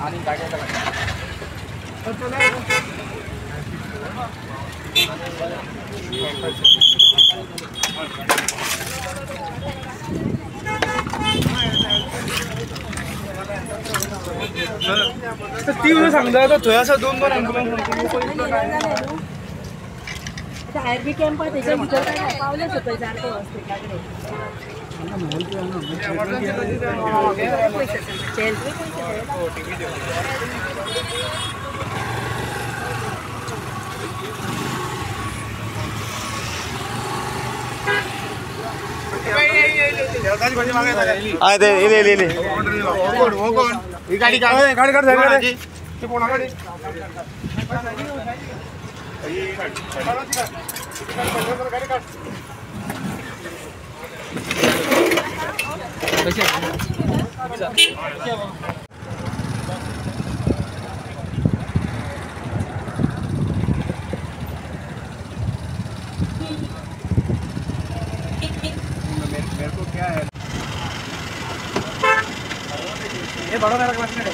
तीन सांगता तो थंय आसा दोन आरबी कॅम्प त्याच्या भितर काय पावले सकयल जाणतो हॉस्पिटलाकडे गाड़ी गाड़ी मेरे को क्या है ये बड़ा मेरा क्लासमेट है